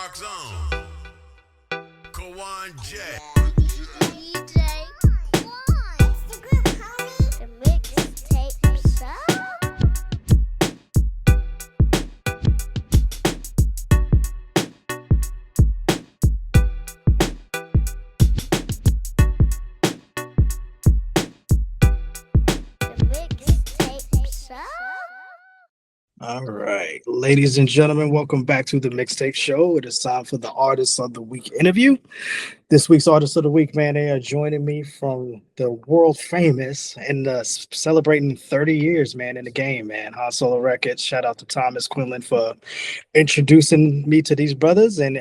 Rock Zone. Kawan J. DJ One. It's the group, homie. The mixtape show. The mixtape show. All right, ladies and gentlemen, welcome back to the Mixtape Show. It is time for the Artist of the Week interview. This week's Artist of the Week, man, they are joining me from the world famous and celebrating 30 years, man, in the game, man. Han Solo Records. Shout out to Thomas Quinlan for introducing me to these brothers and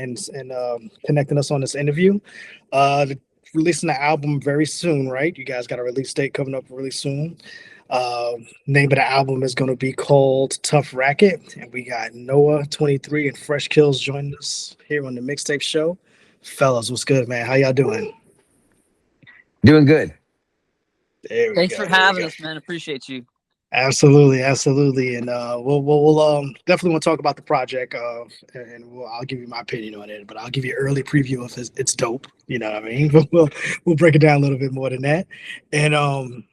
connecting us on this interview. Releasing the album very soon, right? You guys got a release date coming up really soon. Name of the album is going to be called Tough Racket, and we got Noah23 and Fresh Kils joining us here on the Mixtape Show. Fellas, what's good, man? How y'all doing? Doing good. There we Thanks go, for there we having go. us, man. Appreciate you. Absolutely, and we'll definitely want to talk about the project, and I'll give you my opinion on it, but I'll give you an early preview if it's dope. You know what I mean? But we'll break it down a little bit more than that, and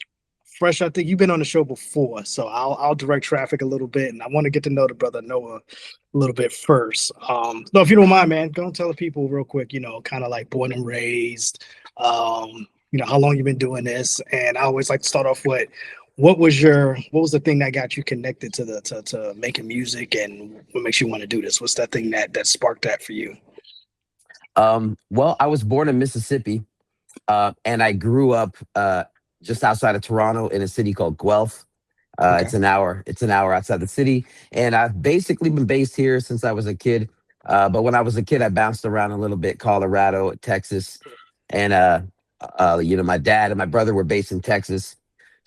Fresh, I think you've been on the show before, so I'll direct traffic a little bit, and I want to get to know the brother Noah a little bit first. No, if you don't mind, man, go and tell the people real quick, kind of like born and raised, how long you've been doing this, and I always like to start off with what was the thing that got you connected to making music, and what makes you want to do this? What's that thing that sparked that for you? Well, I was born in Mississippi, and I grew up just outside of Toronto in a city called Guelph. Okay. It's an hour outside the city, and I've basically been based here since I was a kid. But when I was a kid, I bounced around a little bit: Colorado, Texas, and my dad and my brother were based in Texas.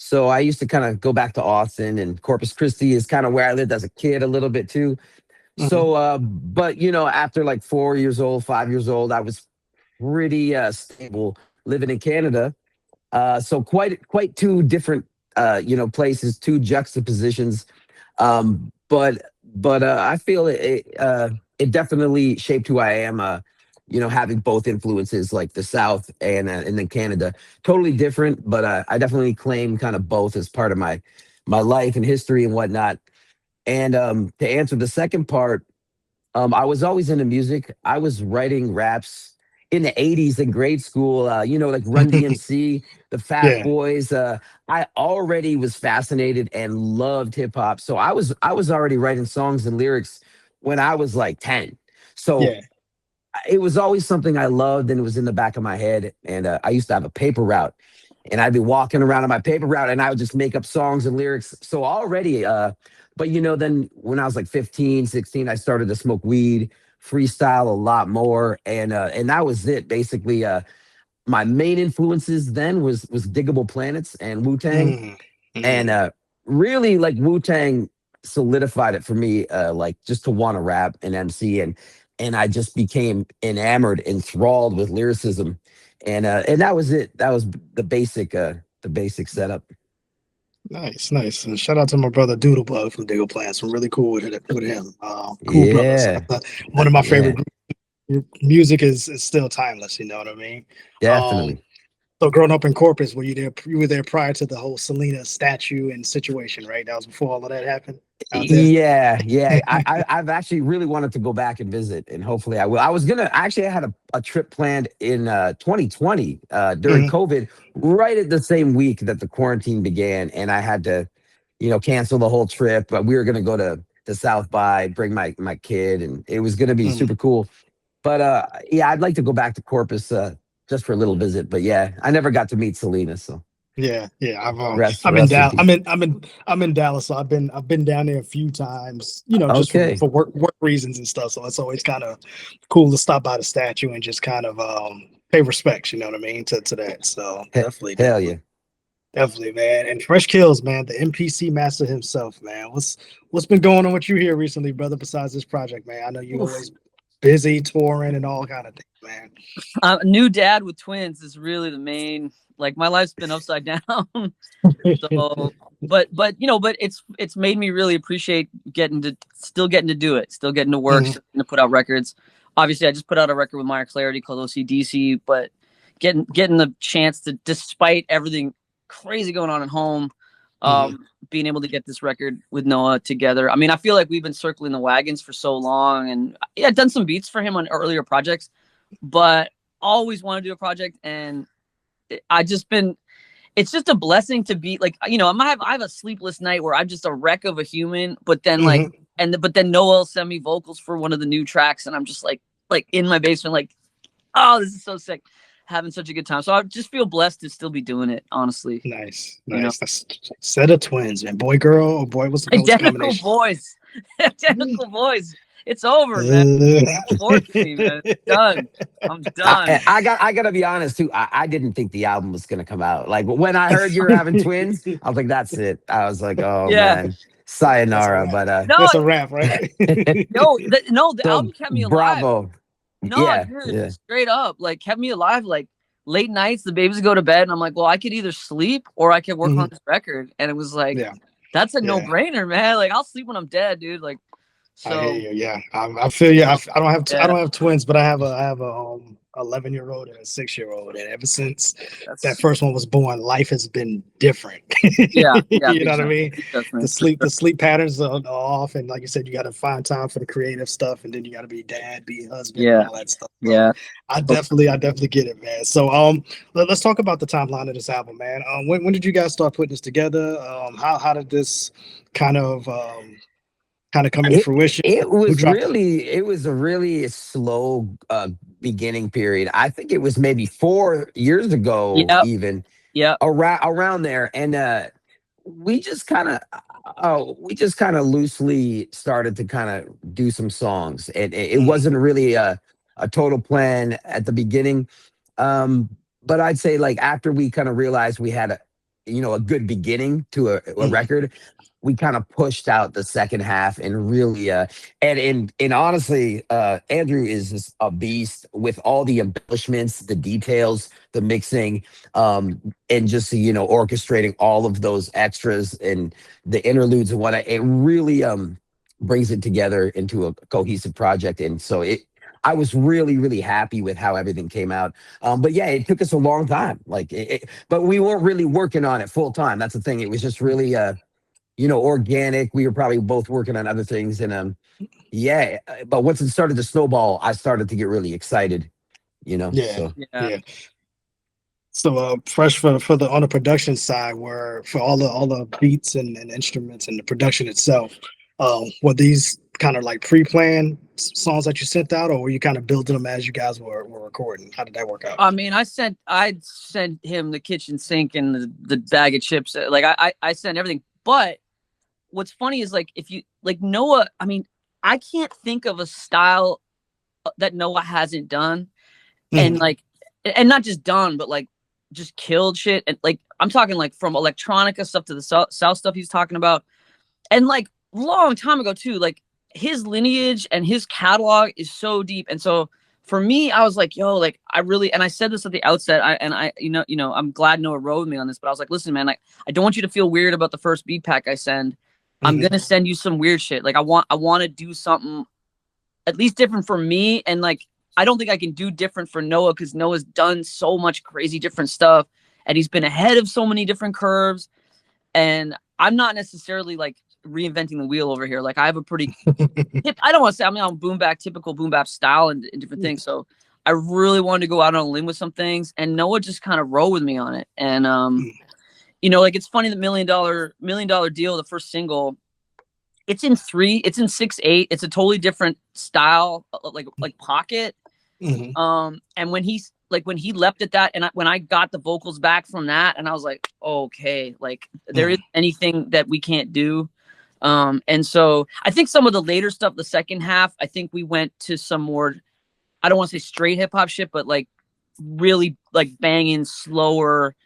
So I used to kind of go back to Austin, and Corpus Christi is kind of where I lived as a kid a little bit too. Mhm. So, but after like 4 years old, 5 years old, I was pretty stable living in Canada. So quite two different places, two juxtapositions. But I feel it definitely shaped who I am. Having both influences like the South and then Canada, totally different. But I definitely claim kind of both as part of my life and history and whatnot. And to answer the second part, I was always into music. I was writing raps in the 80s in grade school, like Run DMC, the Fat Yeah. Boys. I already was fascinated and loved hip hop. So I was already writing songs and lyrics when I was like 10. So Yeah. it was always something I loved, and it was in the back of my head. And I used to have a paper route, and I'd be walking around on my paper route, and I would just make up songs and lyrics. So already, but then when I was like 15, 16, I started to smoke weed, freestyle a lot more, and that was it basically. My main influences then was Diggable Planets and Wu-Tang, Mhm. and really like Wu-Tang solidified it for me, like just to want to rap and MC, and I just became enamored, enthralled with lyricism, and that was it. That was the basic setup. Nice. And shout out to my brother Doodlebug from Diggle Plants. I'm really cool with him. Cool brothers. Yeah, One of my favorite yeah, music is still timeless. You know what I mean? definitely. So growing up in Corpus, were you there? You were there prior to the whole Selena statue and situation, right? That was before all of that happened out there. Yeah. I've actually really wanted to go back and visit, and hopefully I will. I had a trip planned in 2020 during Mhm. COVID, right at the same week that the quarantine began, and I had to, cancel the whole trip. But we were gonna go to South by, bring my kid, and it was gonna be Mhm. super cool. But I'd like to go back to Corpus just for a little visit. But yeah, I never got to meet Selena, so Yeah. rest I'm in rest in Dallas. peace. I'm in Dallas, so I've been down there a few times. Just Okay. for work reasons and stuff. So it's always kind of cool to stop by the statue and just kind of pay respects. You know what I mean to that. So Hell yeah. definitely, man. And Fresh Kils, man, the MPC master himself, man. What's been going on with you here recently, brother? Besides this project, man, I know you Oof. always busy touring and all kind of things, man. New dad with twins is really the main. Like my life's been upside down. So, but it's made me really appreciate still getting to do it, still getting to work, Mhm. still getting to put out records. obviously I just put out a record with Meyer Clarity called OCDC, but getting the chance to, despite everything crazy going on at home, being able to get this record with Noah together. I mean, I feel like we've been circling the wagons for so long, and yeah, I've done some beats for him on earlier projects, but always want to do a project, and it's just a blessing to be like, you know, I have a sleepless night where I'm just a wreck of a human, but then but then Noah will send me vocals for one of the new tracks, and I'm just like in my basement, like, oh, this is so sick, having such a good time. So I just feel blessed to still be doing it, honestly. Nice. You know? That's set of twins, man. Boy, girl, or boy, what's the Identical boys. Identical boys. It's over, man. Force me, man. Done. I'm done. I gotta be honest too. I didn't think the album was gonna come out. Like when I heard you were having twins, I was like, that's it. I was like, oh man, sayonara. But that's a wrap, right? the album kept me alive. Bravo. No, dude, straight up, like, kept me alive. Like, late nights, the babies go to bed, and I'm like, well, I could either sleep or I could work on this record. And it was like, that's a no-brainer, man. Like, I'll sleep when I'm dead, dude. Like, so I hear you. Yeah, I feel you. I don't have twins, but I have a 11-year-old and a 6-year-old, and ever since that first one was born, life has been different. Yeah, you know what I mean. The sleep patterns are off, and like you said, you got to find time for the creative stuff, and then you got to be dad, be husband, and all that stuff. So I definitely get it, man. So let's talk about the timeline of this album, man. When did you guys start putting this together? How did this kind of come into fruition? It was a really slow beginning period. I think it was maybe 4 years ago, even around there, and we just kind of loosely started to kind of do some songs, and it wasn't really a total plan at the beginning. But I'd say, like, after we kind of realized we had a good beginning to a record, we kind of pushed out the second half and really and honestly, Andrew is just a beast with all the embellishments, the details, the mixing, and just orchestrating all of those extras and the interludes and whatnot. It really brings it together into a cohesive project. And so I was really, really happy with how everything came out. But yeah, it took us a long time. Like, but we weren't really working on it full time. That's the thing. It was just really organic. We were probably both working on other things, and but once it started to snowball, I started to get really excited, So fresh for the on the production side, where for all the beats and instruments and the production itself, were these kind of like pre-planned songs that you sent out, or were you kind of building them as you guys were recording? How did that work out? I mean, I sent him the kitchen sink and the bag of chips. Like, I sent everything. But what's funny is, like, if you like Noah, I mean, I can't think of a style that Noah hasn't done, and like, and not just done, but like just killed shit. And like, I'm talking like from electronica stuff to the south stuff he's talking about, and like long time ago too. Like, his lineage and his catalog is so deep. And so for me, I was like, yo, like, I really, and I said this at the outset, I'm glad Noah rode with me on this, but I was like, listen, man, like, I don't want you to feel weird about the first beat pack I send. I'm going to send you some weird shit. Like, I want to do something at least different for me. And like, I don't think I can do different for Noah, because Noah's done so much crazy different stuff, and he's been ahead of so many different curves. And I'm not necessarily like reinventing the wheel over here. Like, I have a pretty I don't want to say, I mean, I'm typical boom bap style and different things. So I really wanted to go out on a limb with some things, and Noah just kind of rode with me on it. And like, it's funny, the $1 million deal, the first single, it's in 6/8. It's a totally different style, like pocket. And when he leapt at that, and when I got the vocals back from that, and I was like, okay, like, there is anything that we can't do. And so I think some of the later stuff, the second half, I think we went to some more, I don't want to say straight hip hop shit, but like really like banging slower,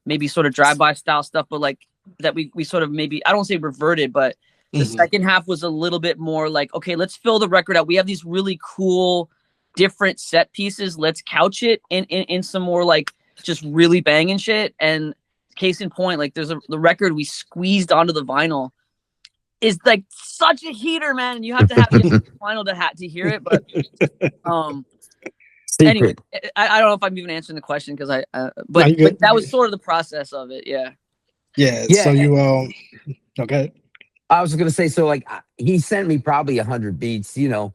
maybe sort of drive-by style stuff, but like that we sort of maybe, I don't want to say reverted, but the second half was a little bit more like, okay, let's fill the record out. We have these really cool, different set pieces. Let's couch it in some more like just really banging shit. And case in point, like, there's the record we squeezed onto the vinyl. is like such a heater, man. And you have to have final to hear it. But anyway, I don't know if I'm even answering the question because but that was sort of the process of it. Yeah. So you okay. I was gonna say, so like he sent me probably 100 beats, you know,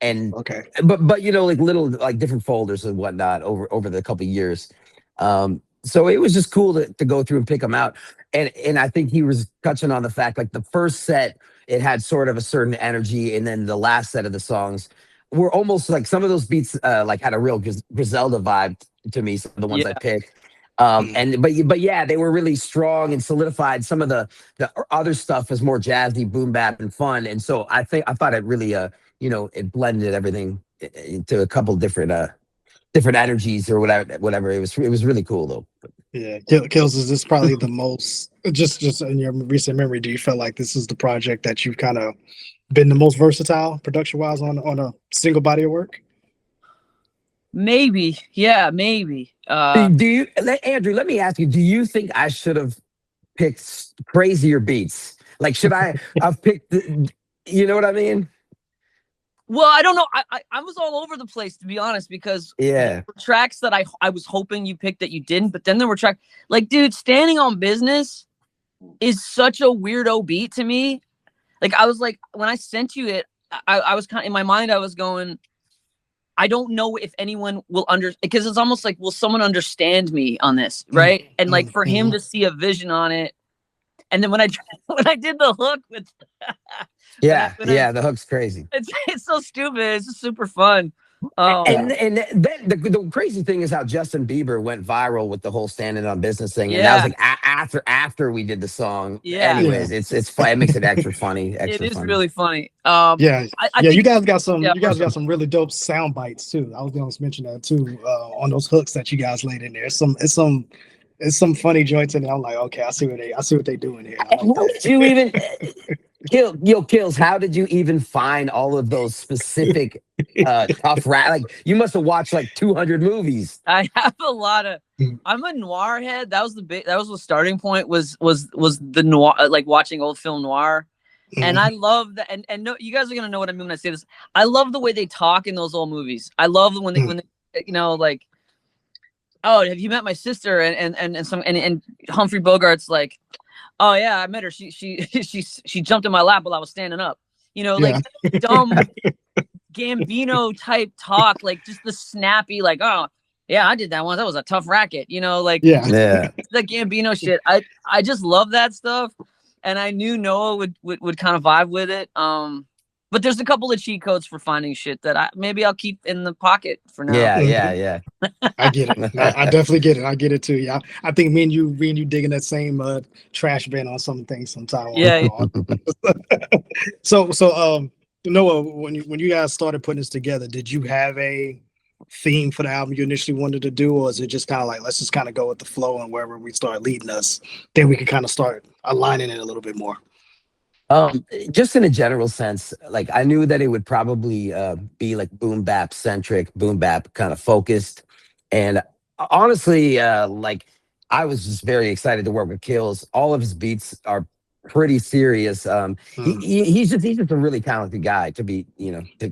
and okay, but you know, like little like different folders and whatnot over the couple of years. So it was just cool to go through and pick them out. And I think he was touching on the fact like the first set, it had sort of a certain energy, and then the last set of the songs were almost like some of those beats like had a real Griselda vibe to me, some of the ones I picked. But yeah, they were really strong and solidified. Some of the other stuff was more jazzy, boom bap, and fun. And so I thought it really you know, it blended everything into a couple different energies or whatever. It was really cool though. Yeah, Kils, is this probably the most just in your recent memory? Do you feel like this is the project that you've kind of been the most versatile production wise on a single body of work? Maybe, yeah, maybe. Do you, Andrew? Let me ask you: do you think I should have picked crazier beats? Like, should I have picked? You know what I mean? Well, I don't know. I was all over the place, to be honest, because there were tracks that I was hoping you picked that you didn't, but then there were tracks like, dude, Standing on Business is such a weirdo beat to me. Like, I was like, when I sent you it, I was kind of in my mind, I was going, I don't know if anyone will because it's almost like, will someone understand me on this, right? And like for him to see a vision on it, and then when I did the hook with, the hook's crazy. It's so stupid. It's just super fun. And then the crazy thing is how Justin Bieber went viral with the whole Standing on Business thing, and that was like after we did the song. Yeah. Anyways, it's fun. It makes it extra funny. It is really funny. I think, you guys got some. You guys got some really dope sound bites too. I was going to mention that too on those hooks that you guys laid in there. It's some funny joints in there. I'm like, okay, I see what they doing here. How did you even Kils? How did you even find all of those specific tough rap? Like, you must have watched like 200 movies. I have a lot of. I'm a noir head. That was the starting point. Was the noir, like watching old film noir, and I love that. And no, you guys are gonna know what I mean when I say this. I love the way they talk in those old movies. I love when they you know, like, oh, have you met my sister? And Humphrey Bogart's like, oh yeah, I met her. She jumped in my lap while I was standing up. You know, like dumb Gambino type talk, like just the snappy, like, oh yeah, I did that once. That was a tough racket. You know, like the Gambino shit. I just love that stuff, and I knew Noah would kind of vibe with it. But there's a couple of cheat codes for finding shit that maybe I'll keep in the pocket for now. Yeah. I get it. I definitely get it. I get it too. Yeah, I think me and you digging that same trash bin on some things sometime. Yeah. So Noah, when you guys started putting this together, did you have a theme for the album you initially wanted to do, or is it just kind of like, let's just kind of go with the flow, and wherever we start leading us, then we can kind of start aligning it a little bit more? Just in a general sense, like I knew that it would probably be like boom bap centric, boom bap kind of focused, and honestly, like I was just very excited to work with Kils. All of his beats are pretty serious. He's just a really talented guy, to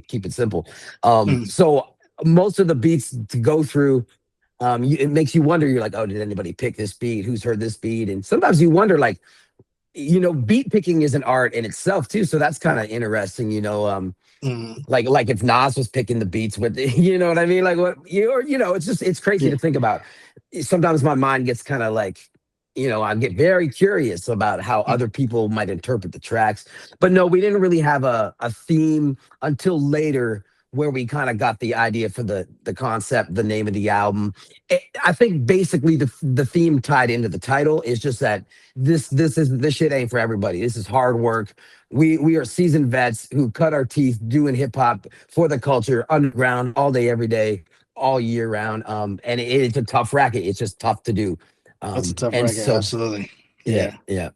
keep it simple. So most of the beats to go through, it makes you wonder. You're like, oh, did anybody pick this beat? Who's heard this beat? And sometimes you wonder, like, you know, beat picking is an art in itself too, so that's kind of interesting, you know. Like if Nas was picking the beats with, you know what I mean, like what it's crazy to think about. Sometimes my mind gets kind of like, you know, I get very curious about how other people might interpret the tracks. But no, we didn't really have a theme until later, where we kind of got the idea for the concept, the name of the album. I think basically the theme tied into the title is just that this shit ain't for everybody. This is hard work. We are seasoned vets who cut our teeth doing hip hop for the culture, underground, all day, every day, all year round. And it's a tough racket. It's just tough to do. That's a tough racket, absolutely. Yeah. Yeah.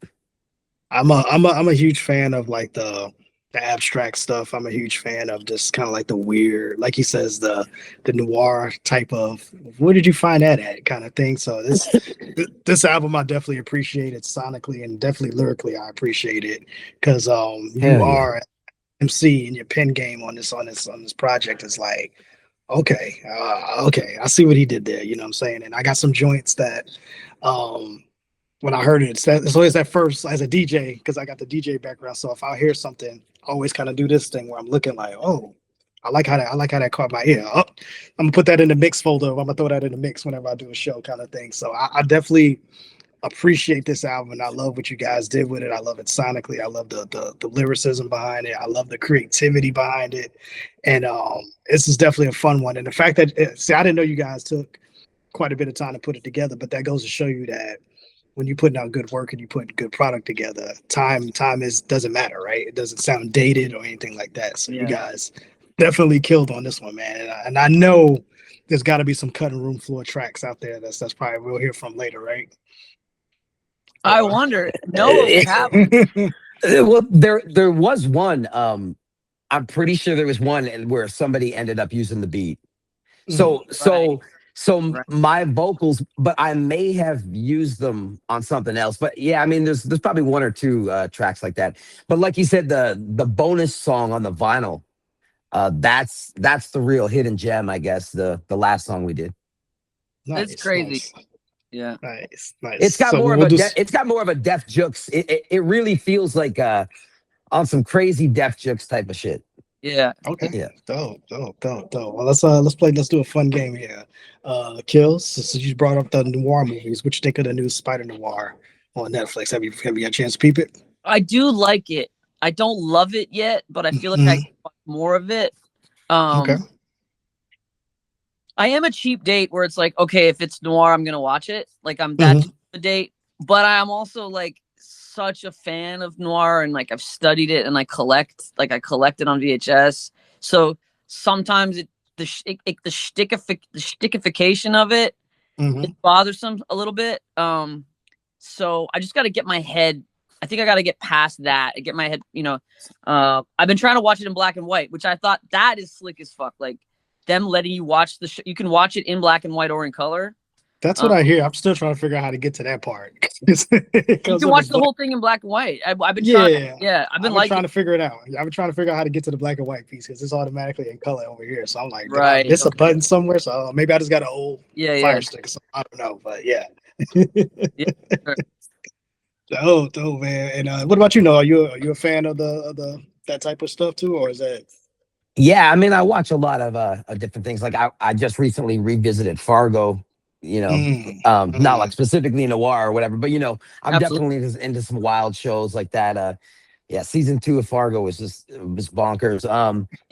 I'm a huge fan of like the the abstract stuff. I'm a huge fan of just kind of like the weird, like he says, the noir type of where did you find that at kind of thing. So this album I definitely appreciate it sonically and definitely lyrically. I appreciate it because you are MC and your pen game on this project is like okay, I see what he did there. You know what I'm saying? And I got some joints that when I heard it, it's always at first as a DJ, because I got the DJ background. So if I hear something, I always kind of do this thing where I'm looking like, oh, I like how that caught my ear. Oh, I'm gonna put that in the mix folder. I'm gonna throw that in the mix whenever I do a show, kind of thing. So I definitely appreciate this album, and I love what you guys did with it. I love it sonically. I love the lyricism behind it. I love the creativity behind it, and this is definitely a fun one. And the fact that I didn't know you guys took quite a bit of time to put it together, but that goes to show you that when you're putting out good work and you put good product together, time doesn't matter, right? It doesn't sound dated or anything like that. So you guys definitely killed on this one, man. And I know there's got to be some cutting room floor tracks out there that's probably we'll hear from later, right? I wonder. No, well, there was one. I'm pretty sure there was one where somebody ended up using the beat. So my vocals, but I may have used them on something else. But yeah, I mean, there's probably one or two tracks like that. But like you said, the bonus song on the vinyl, that's the real hidden gem, I guess. The last song we did. Nice, it's crazy. Nice. Yeah, nice. It's got more of it's got more of a Def Jux. It really feels like on some crazy Def Jux type of shit. Yeah. Okay. Yeah. Dope. Well, let's do a fun game here. Kils, since you brought up the noir movies, what you think of the new Spider Noir on Netflix? Have you had a chance to peep it? I do like it. I don't love it yet, but I feel like I can watch more of it. Okay. I am a cheap date where it's like, okay, if it's noir, I'm gonna watch it. Like I'm that cheap of a date, but I'm also like such a fan of noir, and like I've studied it, and I collect it on VHS. So sometimes the stickification of it is bothersome a little bit. So I just got to get my head. I think I got to get past that and get my head. I've been trying to watch it in black and white, which I thought that is slick as fuck. Like them letting you watch the show. You can watch it in black and white or in color. That's what I hear. I'm still trying to figure out how to get to that part. You can watch the whole thing in black and white. I've been trying. I've been trying to figure it out. I've been trying to figure out how to get to the black and white piece because it's automatically in color over here. So I'm like, it's a button somewhere. So maybe I just got an old fire stick. So I don't know, but yeah. Dope, man. And what about you, Noah? Are you a fan of that type of stuff too, or is that? Yeah, I mean, I watch a lot of different things. Like I just recently revisited Fargo. Not like specifically noir or whatever, but I'm definitely into some wild shows like that. Season 2 of Fargo was bonkers.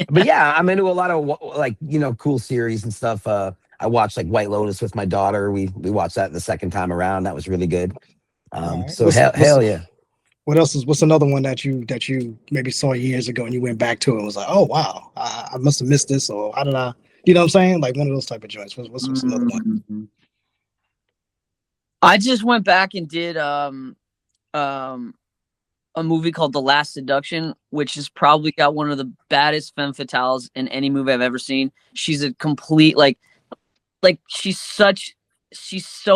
But yeah, I'm into a lot of cool series and stuff. I watched like White Lotus with my daughter. We watched that the second time around. That was really good. Right. So hell yeah. What's another one that you maybe saw years ago and you went back to and was like, oh wow, I must have missed this, or how did I? You know what I'm saying? Like one of those type of joints. What's another one? I just went back and did a movie called The Last Seduction, which has probably got one of the baddest femme fatales in any movie I've ever seen. She's a complete like she's so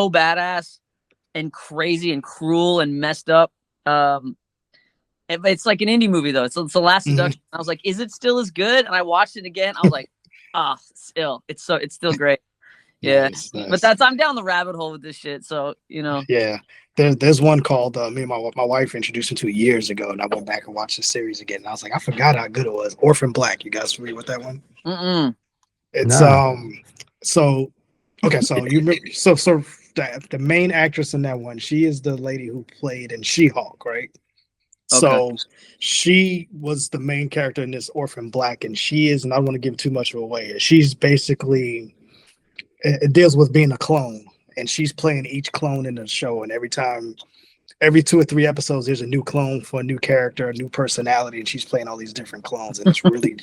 badass and crazy and cruel and messed up. It's like an indie movie though. It's The Last Seduction. I was like, is it still as good? And I watched it again. I was like, it's still great. Yeah, nice. But I'm down the rabbit hole with this shit. So Yeah, there's one called me and my wife introduced me to years ago, and I went back and watched the series again. And I was like, I forgot how good it was. Orphan Black. You guys familiar with that one? It's So you remember, so the main actress in that one, she is the lady who played in She-Hulk, right? Okay. So she was the main character in this Orphan Black, and she is, and I don't want to give too much of away. She's basically, it deals with being a clone, and she's playing each clone in the show, and every 2 or 3 episodes, there's a new clone for a new character, a new personality, and she's playing all these different clones, and it's really,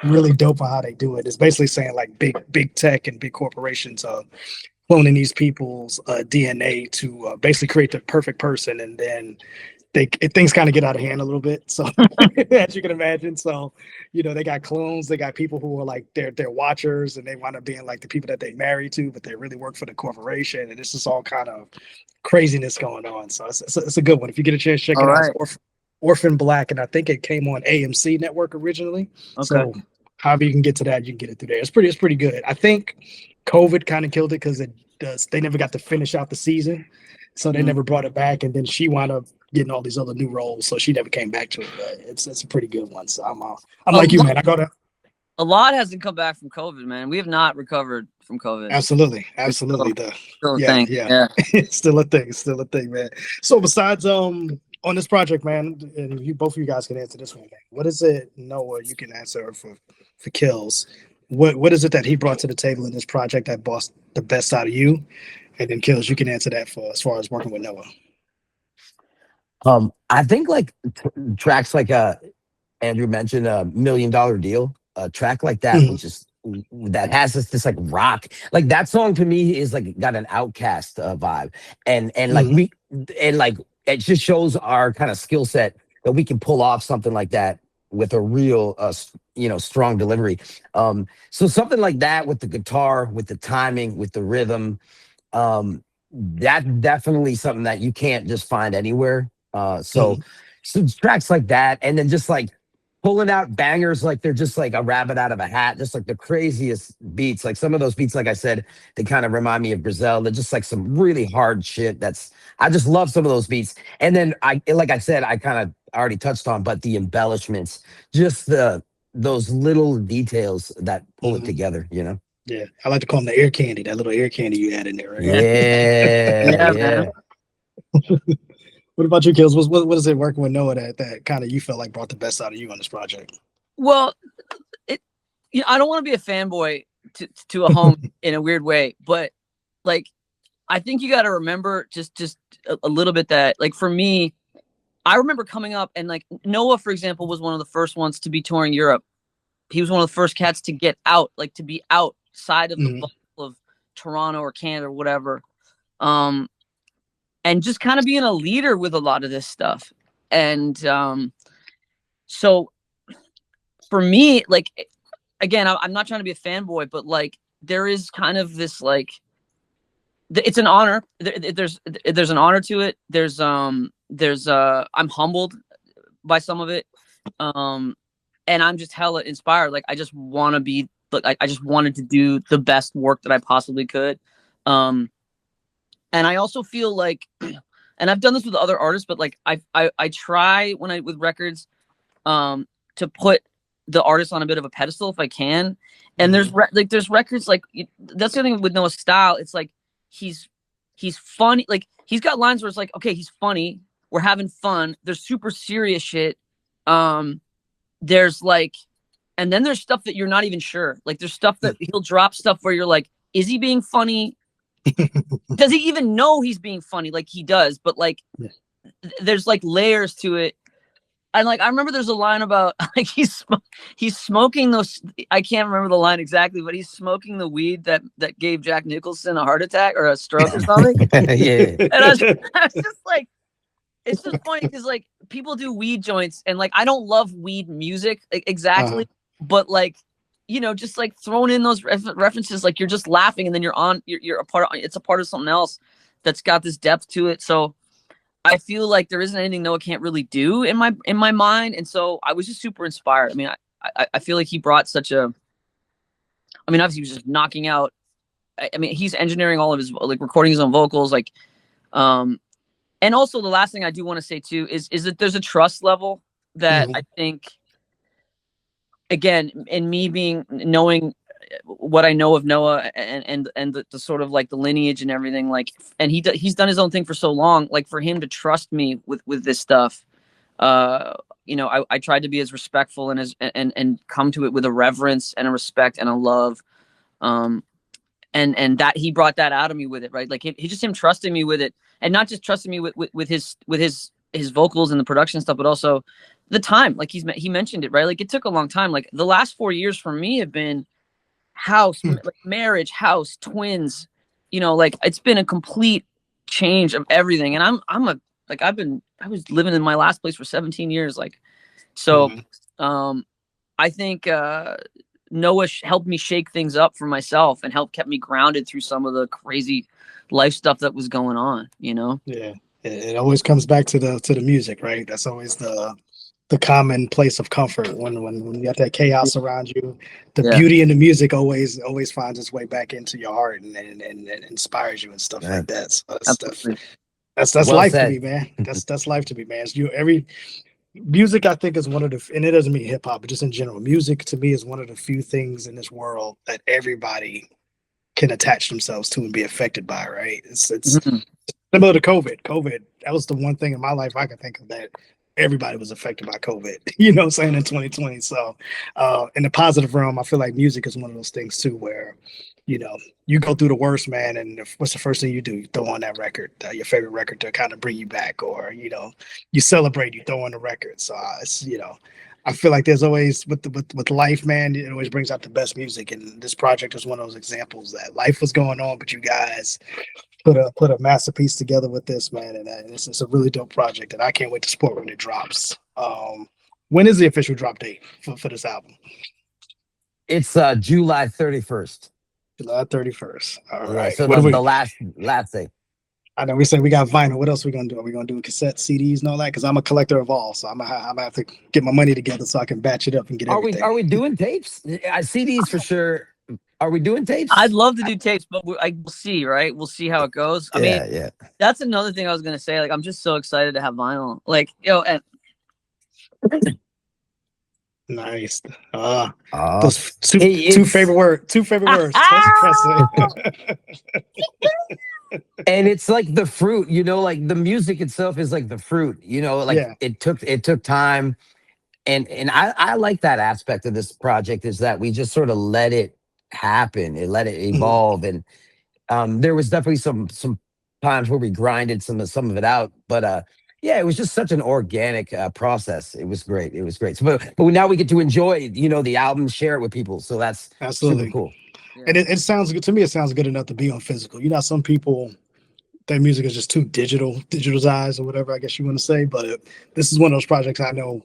really dope on how they do it. It's basically saying like big tech and big corporations are cloning these people's DNA to basically create the perfect person, and then things kind of get out of hand a little bit. So as you can imagine, so they got clones, they got people who are like they're watchers, and they wind up being like the people that they marry to, but they really work for the corporation, and this is all kind of craziness going on. So it's a good one. If you get a chance, check it out. It's Orphan Black, and I think it came on AMC Network originally. Okay. So however you can get to that, you can get it through there. It's pretty good. I think COVID kind of killed it because they never got to finish out the season, so they never brought it back, and then she wound up getting all these other new roles, so she never came back to it. But it's a pretty good one. So I'm like you, man. I got a lot hasn't come back from COVID, man. We have not recovered from COVID. Absolutely. Still a thing. Yeah. Still a thing, man. So besides on this project, man, and both of you guys can answer this one, man. What is it, Noah? You can answer for Kils. What is it that he brought to the table in this project that brought the best out of you? And then Kils, you can answer that for as far as working with Noah. I think like tracks like Andrew mentioned, $1 Million Deal. A track like that, which is that has this like rock, like that song to me is like got an Outcast vibe, and like it just shows our kind of skill set that we can pull off something like that with a real strong delivery. So something like that with the guitar, with the timing, with the rhythm, that's definitely something that you can't just find anywhere. So tracks like that, and then just like pulling out bangers like they're just like a rabbit out of a hat, just like the craziest beats. Like some of those beats, like I said, they kind of remind me of Grizel. They're just like some really hard shit. I just love some of those beats. And then like I said, I kind of already touched on, but the embellishments, just those little details that pull it together, Yeah, I like to call them the ear candy, that little ear candy you had in there, right? Yeah. What about you, Kils? What is it working with Noah that kind of you felt like brought the best out of you on this project? Well, I don't want to be a fanboy to a home in a weird way, but like I think you got to remember just a little bit that like for me, I remember coming up and like Noah, for example, was one of the first ones to be touring Europe. He was one of the first cats to get out, like to be outside of the bubble of Toronto or Canada or whatever. And just kind of being a leader with a lot of this stuff. And so for me, like, again, I'm not trying to be a fanboy, but like, there is kind of this, like, it's an honor. There's an honor to it. I'm humbled by some of it. And I'm just hella inspired. Like, I just want to be, like, I just wanted to do the best work that I possibly could. And I also feel like, and I've done this with other artists, but like I try with records, to put the artist on a bit of a pedestal if I can. And there's records like that's the other thing with Noah's style. It's like he's funny. Like he's got lines where it's like, okay, he's funny. We're having fun. There's super serious shit. There's like, and then there's stuff that you're not even sure. Like there's stuff that he'll drop stuff where you're like, is he being funny? Does he even know he's being funny? Like he does, but like there's like layers to it. And like I remember there's a line about like he's smoking those. I can't remember the line exactly, but he's smoking the weed that gave Jack Nicholson a heart attack or a stroke or something. Yeah. And I was just like, it's just funny because like people do weed joints and like I don't love weed music exactly, but like, you know, just like throwing in those references, like you're just laughing and then you're a part of, it's a part of something else that's got this depth to it. So I feel like there isn't anything Noah can't really do in my mind. And so I was just super inspired. I mean, I feel like he brought such a, I mean, obviously he was just knocking out. I mean, he's engineering all of his, like recording his own vocals, like, and also the last thing I do want to say too is that there's a trust level that I think, again, in me knowing what I know of Noah and the sort of like the lineage and everything, like, and he's done his own thing for so long, like for him to trust me with this stuff, you know, I tried to be as respectful and come to it with a reverence and a respect and a love, and that he brought that out of me with it, right? Like he just him trusting me with it, and not just trusting me with his vocals and the production stuff, but also the time. Like he mentioned it, right? Like it took a long time. Like the last 4 years for me have been house, like marriage, house, twins, you know, like it's been a complete change of everything. And I've was living in my last place for 17 years. Like, so, Mhm. I think Noah helped me shake things up for myself and kept me grounded through some of the crazy life stuff that was going on, you know? Yeah, it always comes back to the music, right? That's always the common place of comfort when you got that chaos around you. The Yeah, beauty in the music always finds its way back into your heart and inspires you and stuff Yeah. like that. So absolutely. that's Well life to me, said. man. That's life to me, man. It's every music I think is one of the, and it doesn't mean hip hop, but just in general, music to me is one of the few things in this world that everybody can attach themselves to and be affected by, right? It's Mhm. similar to COVID. COVID, that was the one thing in my life I can think of that everybody was affected by COVID, you know what I'm saying, in 2020. So in the positive realm, I feel like music is one of those things too, where, you know, you go through the worst, man, and what's the first thing you do? You throw on that record, your favorite record to kind of bring you back, or, you know, you celebrate, you throw on the record. So it's, you know, I feel like there's always with life, man, it always brings out the best music. And this project is one of those examples that life was going on, but you guys put a masterpiece together with this, man, and it's a really dope project, and I can't wait to support when it drops. When is the official drop date for this album? It's July 31st. July 31st. All Yeah, right. so What do we? the last day. I know we said we got vinyl. What else are we gonna do? Are we gonna do cassette CDs and all that? Because I'm a collector of all, so I'm gonna have to get my money together so I can batch it up and get everything. Are we doing tapes? CDs for sure. Are we doing I'd tapes? love to do tapes, but we'll see, right? We'll see how it goes. I mean, Yeah. that's another thing I was gonna say. Like, I'm just so excited to have vinyl. Like, and Nice. Oh, Those two two it's favorite word two favorite words. Test pressing. and it's like the fruit, you know, like the music itself is like the fruit, you know, like Yeah. it took time. And I like that aspect of this project is that we just sort of let it happen and let it Mhm. evolve. And there was definitely some times where we grinded some of it out, but yeah, it was just such an organic process. It was great. It was great. So, but now we get to enjoy, you know, the album, share it with people. So that's super Absolutely. cool. yeah, And it sounds good to me. It sounds good enough to be on physical. You know, some people their music is just too digitalized or whatever I guess you want to say. But this is one of those projects I know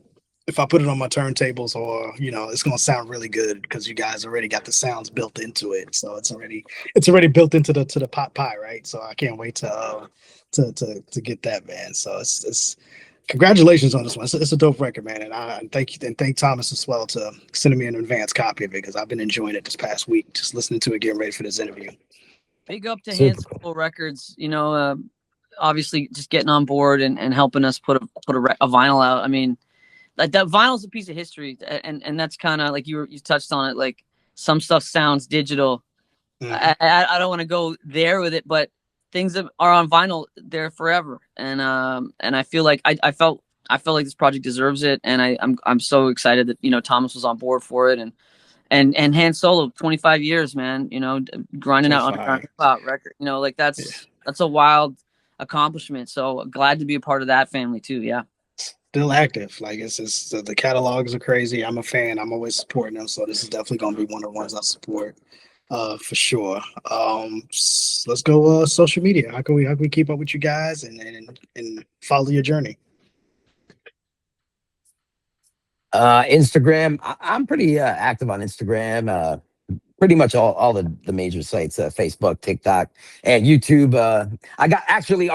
if I put it on my turntables or you know, it's gonna sound really good because you guys already got the sounds built into it. So it's already built into the pot pie, right? So I can't wait to get that, man. So it's congratulations on this one. It's a dope record, man. And I thank Thomas as well to sending me an advanced copy of it because I've been enjoying it this past week, just listening to it, getting ready for this interview. big up to Super Hands cool. Full Records. You know, obviously just getting on board and helping us put a vinyl out. I mean, like that vinyl's a piece of history, and that's kind of like you touched on it. Like some stuff sounds digital. Mhm. I don't want to go there with it, but things that are on vinyl, they're forever. And I feel like I felt like this project deserves it, and I'm so excited that Thomas was on board for it, and Han Solo 25 years, man. Grinding out underground 25. hip hop record. Like Yeah. that's a wild accomplishment. So glad to be a part of that family too. Yeah. Still active. Like it's just the catalogs are crazy. I'm a fan. I'm always supporting them. So this is definitely gonna be one of the ones I support. For sure. Let's go social media. How can we keep up with you guys and follow your journey? Instagram. I'm pretty active on Instagram. Pretty much all the major sites, Facebook, TikTok, and YouTube. I got actually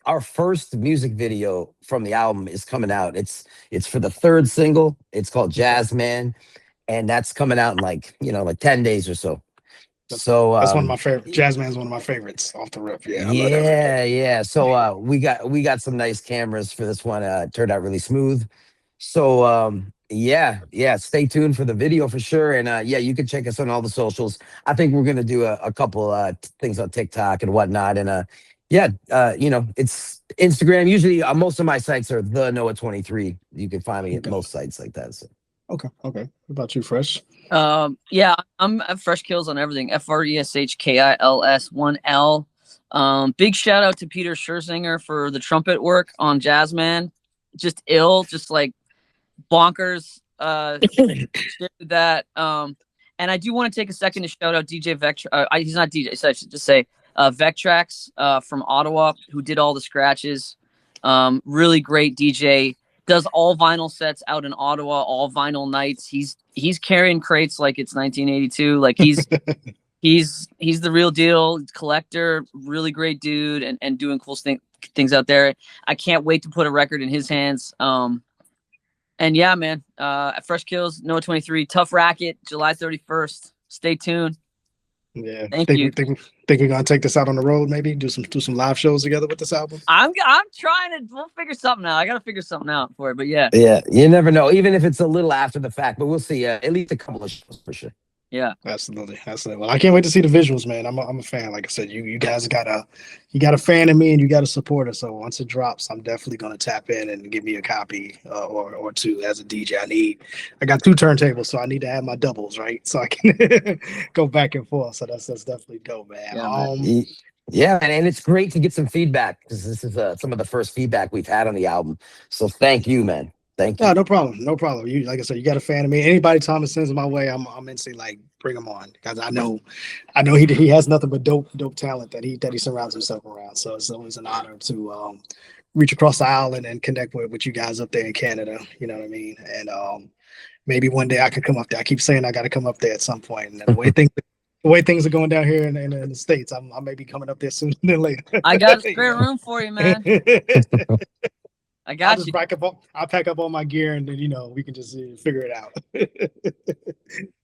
our first music video from the album is coming out. It's for the third single. It's called Okay. Jazz Man, and that's coming out in like 10 days or so. That's So that's one of my favorite. Jazzman's one of my favorites off the rip. Yeah, I love that record. yeah. So we got some nice cameras for this one. It turned out really smooth. So yeah, stay tuned for the video for sure. And yeah, you can check us on all the socials. I think we're gonna do a couple things on TikTok and whatnot. And yeah, it's Instagram. Usually most of my sites are the Noah23. You can find me at Okay. most sites like that. So Okay. What about you, Fresh? Yeah, I'm at Fresh Kills on everything. FRESHKILS 1L. Big shout out to Peter Scherzinger for the trumpet work on Jazz Man. Just ill, just like bonkers. Shit with that. And I do want to take a second to shout out DJ Vectrax. He's not DJ, so I should just say Vectrax from Ottawa, who did all the scratches. Really great DJ. Does all vinyl sets out in Ottawa, all vinyl nights. He's carrying crates like it's 1982. Like he's the real deal. Collector, really great dude, and doing cool things out there. I can't wait to put a record in his hands. And yeah, man. Fresh Kills, Noah23, Tough Racket, July 31st. Stay tuned. Yeah, Thank think, you. Think we're gonna take this out on the road, maybe do some live shows together with this album. I'm trying to. We'll figure something out. I gotta figure something out for it. But yeah, You never know, even if it's a little after the fact. But we'll see. At least a couple of shows for sure. yeah. Absolutely. Well, I can't wait to see the visuals, man. I'm a fan. Like I said, you guys got a fan of me, and you got a supporter. So once it drops, I'm definitely gonna tap in and give me a copy or two as a DJ. I got 2 turntables, so I need to have my doubles, right? So I can go back and forth. So that's definitely dope, man. Yeah, and it's great to get some feedback because this is some of the first feedback we've had on the album. So thank you, man. Thank you. No problem. You, like I said, you got a fan of me. Anybody Thomas sends my way, I'm instantly like, bring him on, because I know he has nothing but dope talent that he surrounds himself around. So it's always an honor to reach across the aisle and connect with you guys up there in Canada. You know what I mean? And maybe one day I could come up there. I keep saying I got to come up there at some point. And the way things are going down here in the States, I may be coming up there sooner than later. I got a spare room for you, man. I got you. I'll pack up all my gear, and then we can just figure it out.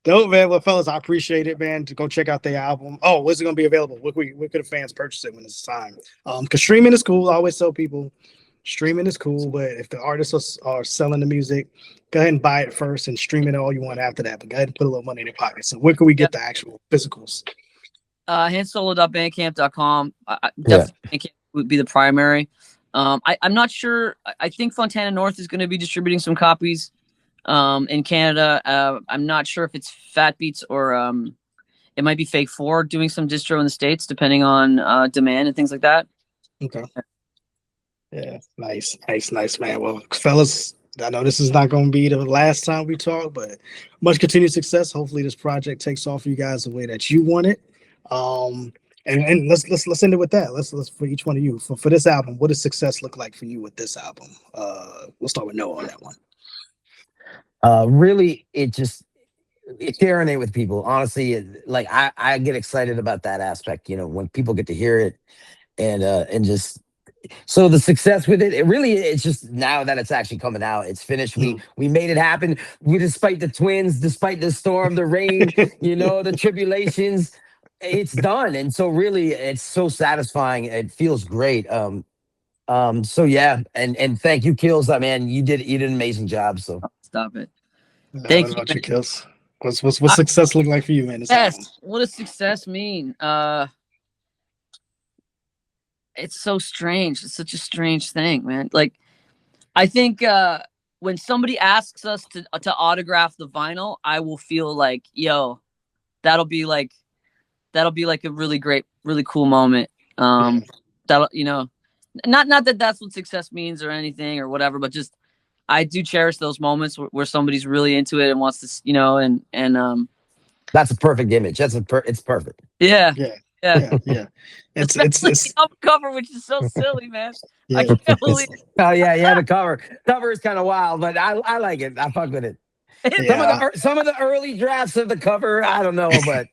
Dope, man. Well, fellas, I appreciate it, man. To go check out the album. Oh, when's it gonna be available? Where could the fans purchase it when it's time? Because streaming is cool. I always tell people, streaming is cool, but if the artists are selling the music, go ahead and buy it first and stream it all you want after that. But go ahead and put a little money in your pocket. So where can we get the actual physicals? Handsolo.bandcamp.com. Definitely Bandcamp would be the primary. I'm not sure. I think Fontana North is going to be distributing some copies in Canada. I'm not sure if it's Fat Beats or it might be Fake 4 doing some distro in the States, depending on demand and things like that. Okay. Yeah, nice, man. Well, fellas, I know this is not going to be the last time we talk, but much continued success. Hopefully this project takes off for you guys the way that you want it. And let's end it with that. Let's for each one of you for this album. What does success look like for you with this album? We'll start with Noah on that one. Really, it's sharing it with people. Honestly, like I get excited about that aspect. When people get to hear it, and just so the success with it. It's just now that it's actually coming out, it's finished. We made it happen. Despite the twins, despite the storm, the rain, the tribulations. It's done, and so really it's so satisfying. It feels great. So yeah, and thank you, Kils. Man, you did an amazing job. So stop it. Thank you, Kils. What's success look like for you, man? Yes. What does success mean? It's so strange. It's such a strange thing, man. Like, I think when somebody asks us to autograph the vinyl, I will feel like, yo, that'll be like a really great, really cool moment. That'll, not that that's what success means or anything or whatever, but just I do cherish those moments where somebody's really into it and wants to, and that's a perfect image. It's perfect. Yeah. It's the cover, which is so silly, man. Yeah. I can't believe it. Oh yeah, the cover is kind of wild, but I like it. I fuck with it. Some of the early drafts of the cover, I don't know, but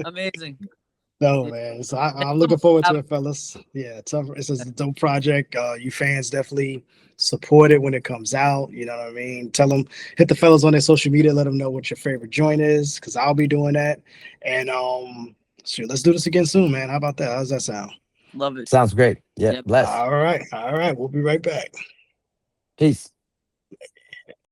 amazing. No, man. So I'm looking forward to it, fellas. Yeah, it's a dope project. You fans definitely support it when it comes out. You know what I mean? Hit the fellas on their social media, let them know what your favorite joint is, because I'll be doing that. And let's do this again soon, man. How about that? How's that sound? Love it. Sounds great. Yeah, bless. All right. We'll be right back. Peace.